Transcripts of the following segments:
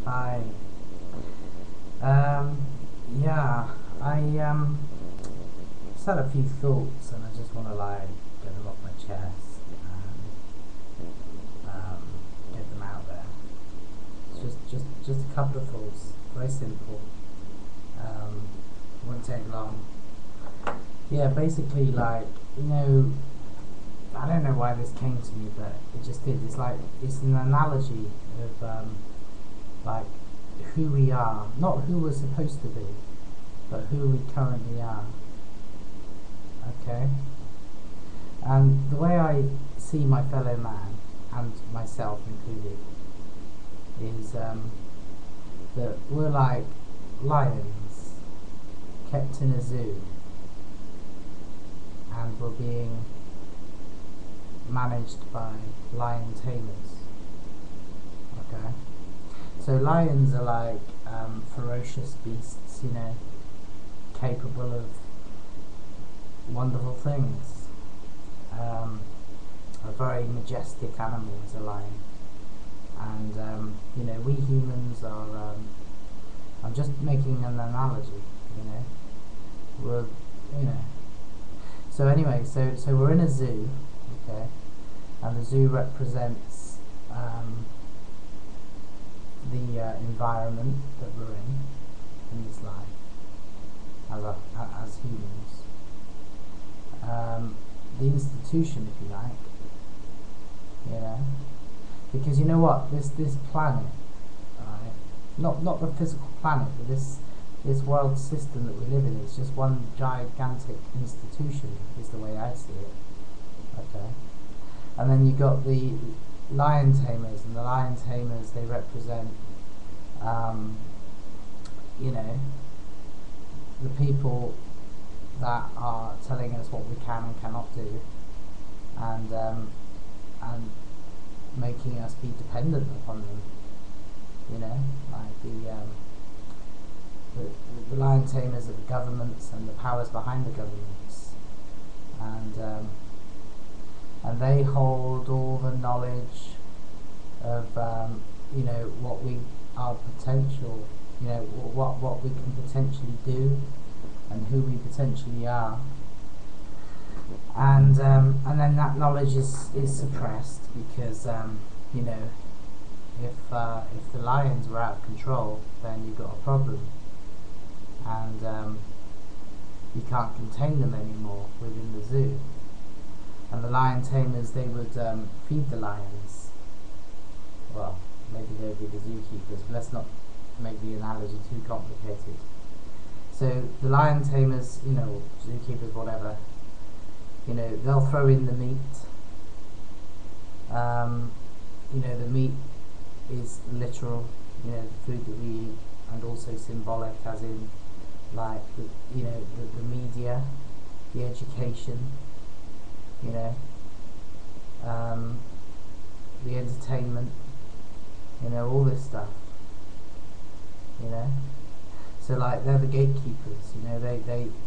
Hi. Um, yeah, I just had a few thoughts, and I just want to like get them off my chest and get them out there. It's just a couple of thoughts, very simple. Won't take long. Yeah, basically, like I don't know why this came to me, but it just did. It's an analogy of like who we are, not who we're supposed to be, but who we currently are. Okay? And the way I see my fellow man, and myself included, is that we're like lions kept in a zoo, and we're being managed by lion tamers. Okay? So lions are like ferocious beasts, capable of wonderful things. A very majestic animal is a lion, and we humans are. I'm just making an analogy. We're, you know. So anyway, so we're in a zoo, okay, and the zoo represents the environment that we're in this life as humans. The institution, if you like, because you know what, this planet, right? Not the physical planet, but this world system that we live in. It's just one gigantic institution, is the way I see it. Okay, and then you got the lion tamers, and the lion tamers, they represent, um, you know, the people that are telling us what we can and cannot do, and making us be dependent upon them. Like the lion tamers are the governments and the powers behind the governments, and they hold all the knowledge of what we our potential, what we can potentially do, and who we potentially are, and then that knowledge is suppressed because if the lions were out of control, then you've got a problem, and you can't contain them anymore within the zoo. And the lion tamers, they would feed the lions. Well, maybe they would be the zookeepers, but let's not make the analogy too complicated. So the lion tamers, zookeepers, whatever, they'll throw in the meat. The meat is literal, the food that we eat, and also symbolic, as in, like, the media, the education, the entertainment, all this stuff, So, like, they're the gatekeepers,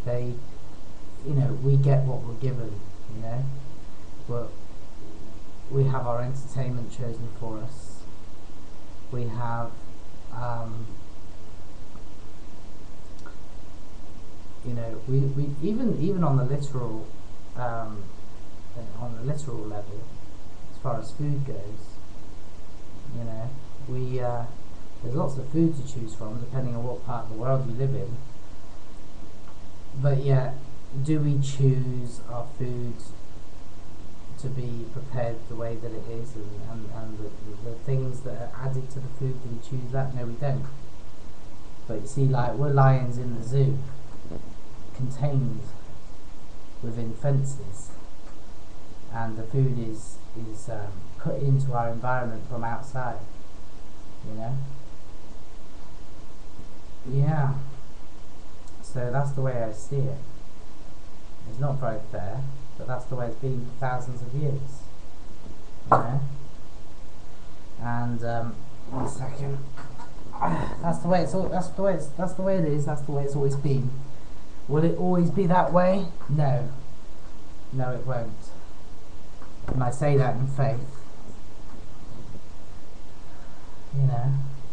they we get what we're given, but we have our entertainment chosen for us. We have, we even on the literal, level, as far as food goes, we there's lots of food to choose from depending on what part of the world you live in. But yet, do we choose our food to be prepared the way that it is, and the things that are added to the food? Do we choose that? No, we don't. But you see, like, we're lions in the zoo, contained within fences, and the food is put into our environment from outside. Yeah. So that's the way I see it. It's not very fair, but that's the way it's been for thousands of years. And 1 second. That's the way it is. That's the way it's always been. Will it always be that way? No. No, it won't. And I say that in faith.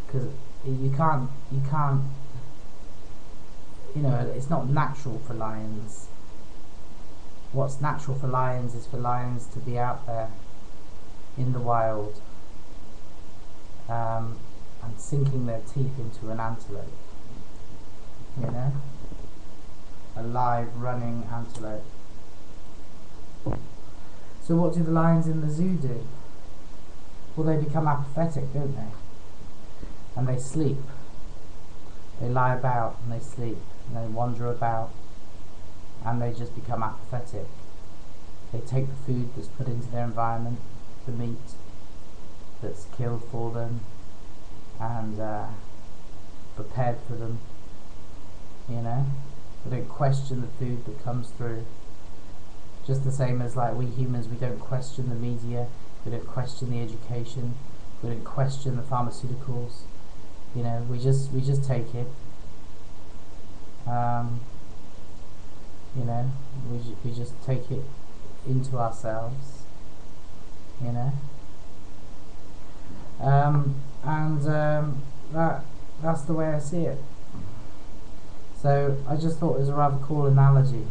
Because you can't, you know, it's not natural for lions. What's natural for lions is for lions to be out there in the wild, and sinking their teeth into an antelope, you know, a live running antelope. So what do the lions in the zoo do? Well, they become apathetic, don't they? And they sleep. They lie about and they sleep and they wander about and they just become apathetic. They take the food that's put into their environment, the meat that's killed for them and prepared for them, you know. They don't question the food that comes through. Just the same as like we humans, we don't question the media, we don't question the education, we don't question the pharmaceuticals, you know, we just take it. You know, we just take it into ourselves, you know. That's the way I see it. So I just thought it was a rather cool analogy.